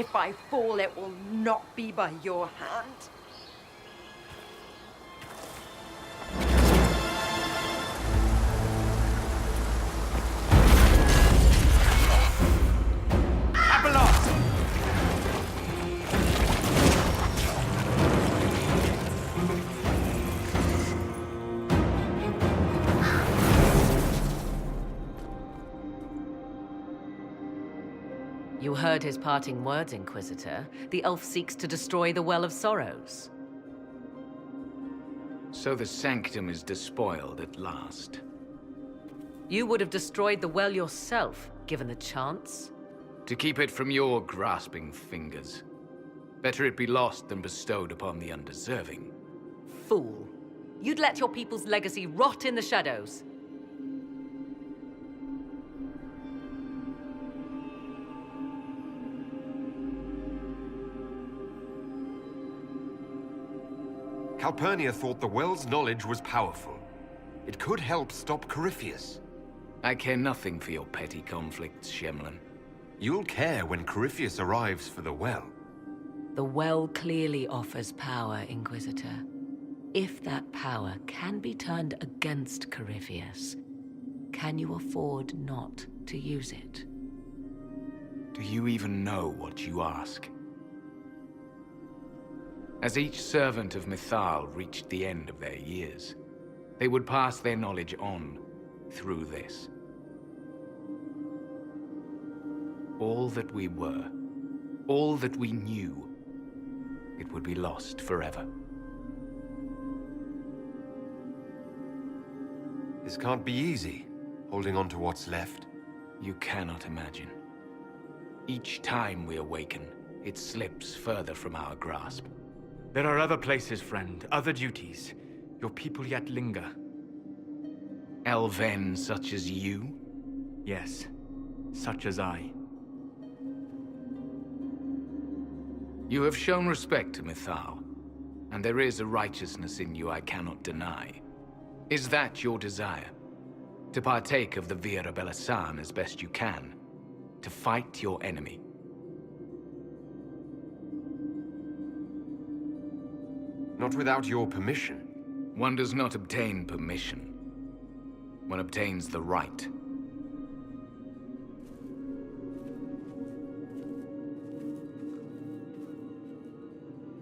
If I fall, it will not be by your hand. You heard his parting words, Inquisitor. The elf seeks to destroy the Well of Sorrows. So the Sanctum is despoiled at last. You would have destroyed the well yourself, given the chance. To keep it from your grasping fingers. Better it be lost than bestowed upon the undeserving. Fool. You'd let your people's legacy rot in the shadows. Calpurnia thought the well's knowledge was powerful. It could help stop Corypheus. I care nothing for your petty conflicts, Shemlin. You'll care when Corypheus arrives for the well. The well clearly offers power, Inquisitor. If that power can be turned against Corypheus, can you afford not to use it? Do you even know what you ask? As each servant of Mythal reached the end of their years, they would pass their knowledge on through this. All that we were, all that we knew, it would be lost forever. This can't be easy, holding on to what's left. You cannot imagine. Each time we awaken, it slips further from our grasp. There are other places, friend, other duties. Your people yet linger. Elven such as you? Yes, such as I. You have shown respect to Mythal, and there is a righteousness in you I cannot deny. Is that your desire? To partake of the Vira Belasan as best you can? To fight your enemy? Not without your permission. One does not obtain permission. One obtains the right.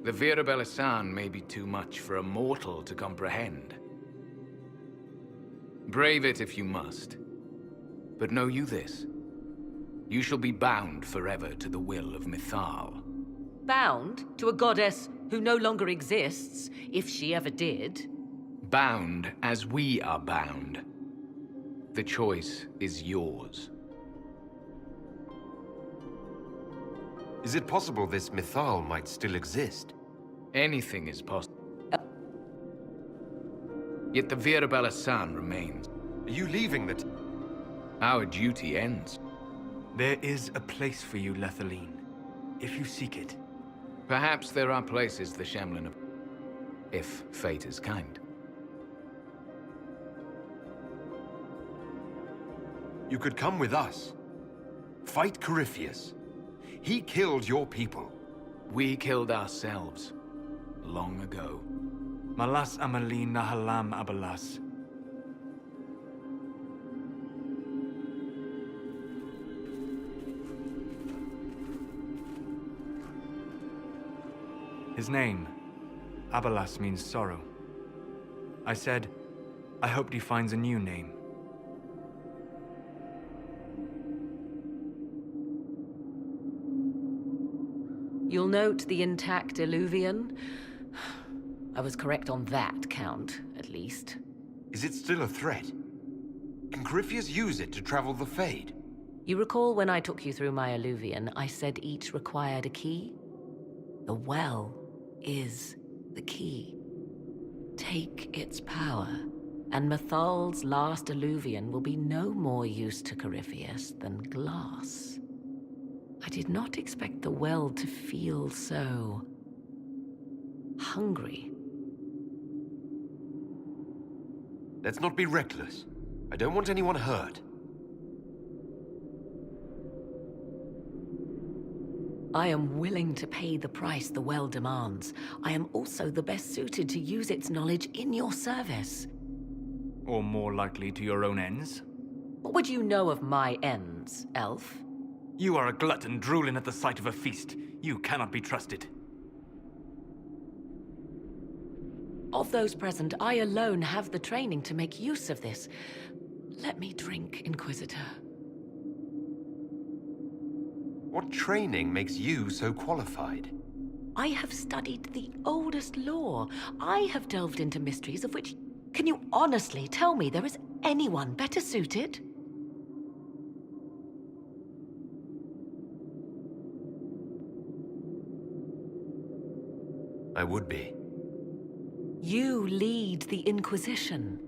The Vira Belasan may be too much for a mortal to comprehend. Brave it if you must. But know you this. You shall be bound forever to the will of Mythal. Bound to a goddess who no longer exists, if she ever did. Bound as we are bound. The choice is yours. Is it possible this Mythal might still exist? Anything is possible. Yet the Vira Belasan remains. Are you leaving the Our duty ends. There is a place for you, Lethaline, if you seek it. Perhaps there are places the Shemlin of... if fate is kind. You could come with us. Fight Corypheus. He killed your people. We killed ourselves. Long ago. Malas amalin nahalam abalas. His name, Abalas, means sorrow. I said, I hoped he finds a new name. You'll note the intact Illuvian. I was correct on that count, at least. Is it still a threat? Can Corypheus use it to travel the Fade? You recall when I took you through my Illuvian, I said each required a key? The well is the key. Take its power, and Mythal's last Illuvian will be no more use to Corypheus than glass. I did not expect the well to feel so... hungry. Let's not be reckless. I don't want anyone hurt. I am willing to pay the price the well demands. I am also the best suited to use its knowledge in your service. Or more likely to your own ends? What would you know of my ends, elf? You are a glutton drooling at the sight of a feast. You cannot be trusted. Of those present, I alone have the training to make use of this. Let me drink, Inquisitor. What training makes you so qualified? I have studied the oldest lore. I have delved into mysteries of which... Can you honestly tell me there is anyone better suited? I would be. You lead the Inquisition.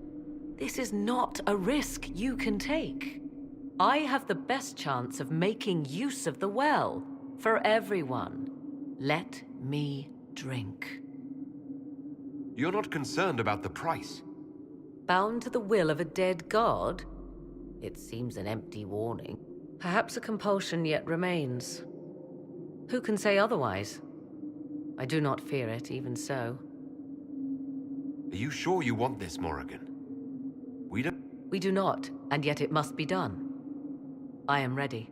This is not a risk you can take. I have the best chance of making use of the well for everyone. Let me drink. You're not concerned about the price. Bound to the will of a dead god? It seems an empty warning. Perhaps a compulsion yet remains. Who can say otherwise? I do not fear it, even so. Are you sure you want this, Morrigan? We don't... We do not, and yet it must be done. I am ready.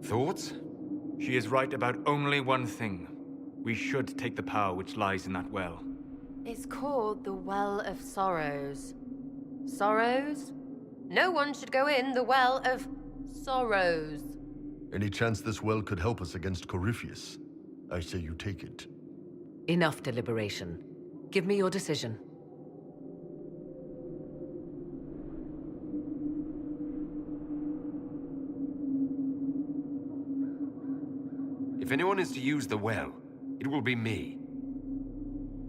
Thoughts? She is right about only one thing. We should take the power which lies in that well. It's called the Well of Sorrows. Sorrows? No one should go in the Well of Sorrows. Any chance this well could help us against Corypheus? I say you take it. Enough deliberation. Give me your decision. If anyone is to use the well, it will be me.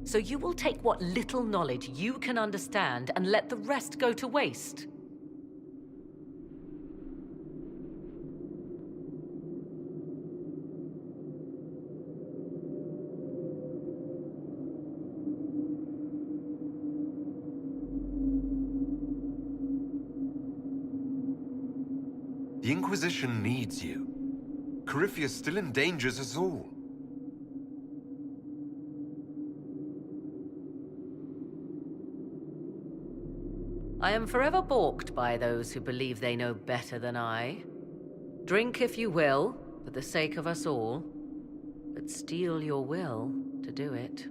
So you will take what little knowledge you can understand and let the rest go to waste? The Inquisition needs you. Corypheus still endangers us all. I am forever balked by those who believe they know better than I. Drink if you will, for the sake of us all, but steel your will to do it.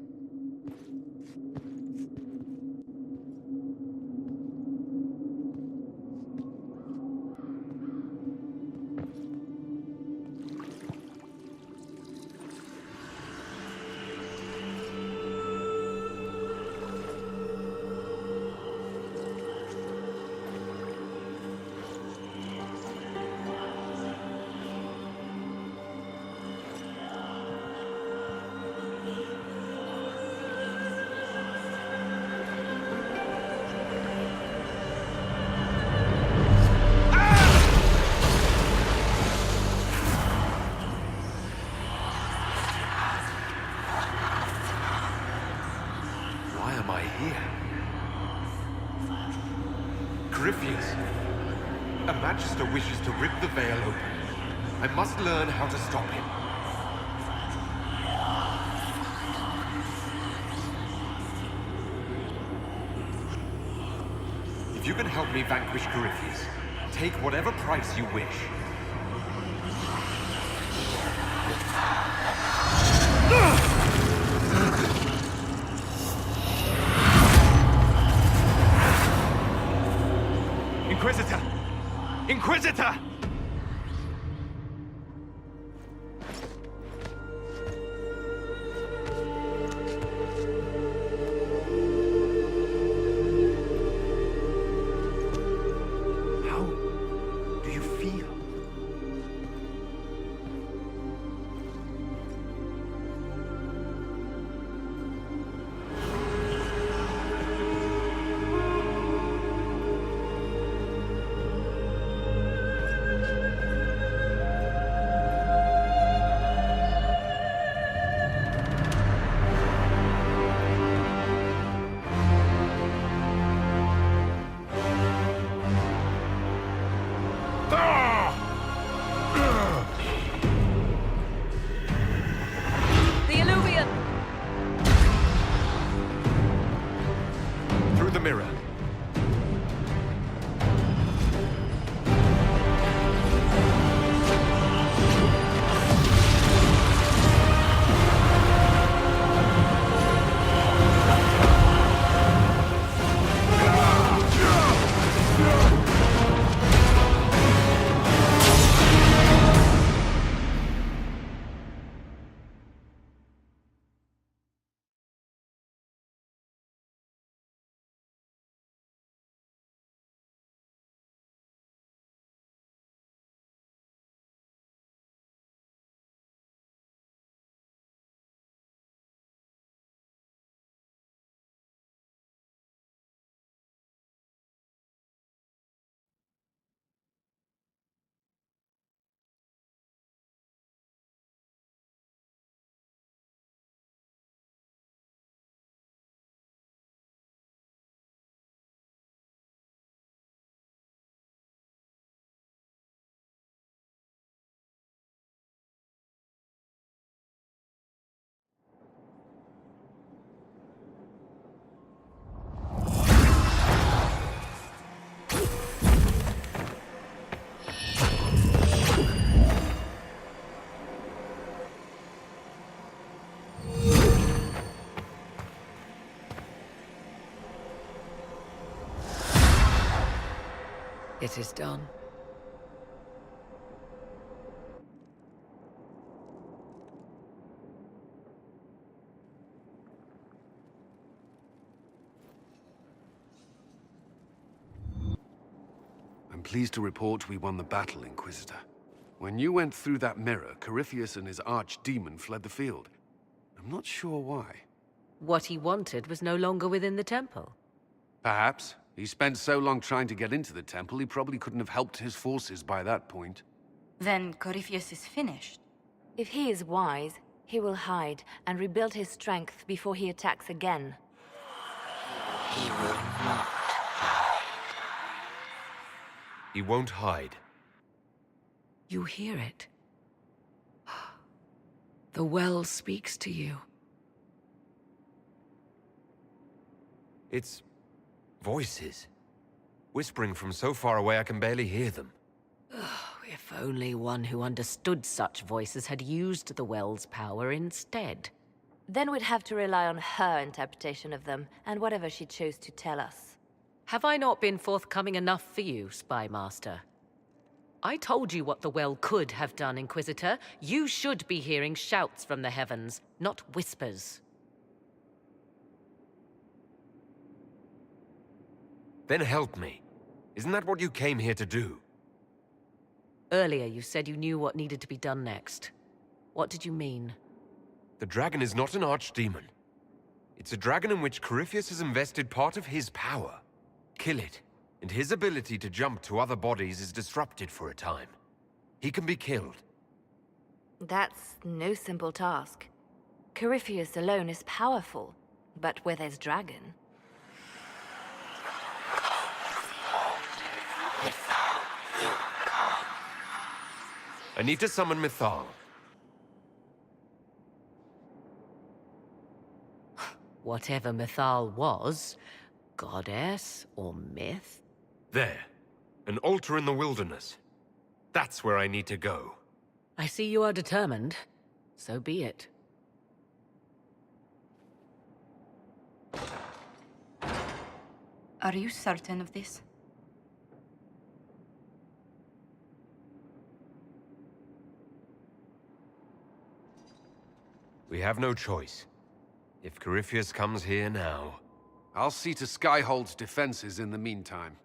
Why am I here? Corypheus. A Magister wishes to rip the veil open. I must learn how to stop him. If you can help me vanquish Corypheus, take whatever price you wish. Inquisitor! Inquisitor! How do you feel? mirror. It is done. I'm pleased to report we won the battle, Inquisitor. When you went through that mirror, Corypheus and his archdemon fled the field. I'm not sure why. What he wanted was no longer within the temple. Perhaps. He spent so long trying to get into the temple, he probably couldn't have helped his forces by that point. Then Corypheus is finished. If he is wise, he will hide and rebuild his strength before he attacks again. He will not. He won't hide. You hear it. The well speaks to you. It's voices. Whispering from so far away I can barely hear them. If only one who understood such voices had used the well's power instead. Then we'd have to rely on her interpretation of them, and whatever she chose to tell us. Have I not been forthcoming enough for you, Spy Master? I told you what the well could have done, Inquisitor. You should be hearing shouts from the heavens, not whispers. Then help me. Isn't that what you came here to do? Earlier you said you knew what needed to be done next. What did you mean? The dragon is not an archdemon. It's a dragon in which Corypheus has invested part of his power. Kill it, and his ability to jump to other bodies is disrupted for a time. He can be killed. That's no simple task. Corypheus alone is powerful, but where there's dragon... I need to summon Mythal. Whatever Mythal was, goddess or myth? There. An altar in the wilderness. That's where I need to go. I see you are determined. So be it. Are you certain of this? We have no choice. If Corypheus comes here now... I'll see to Skyhold's defenses in the meantime.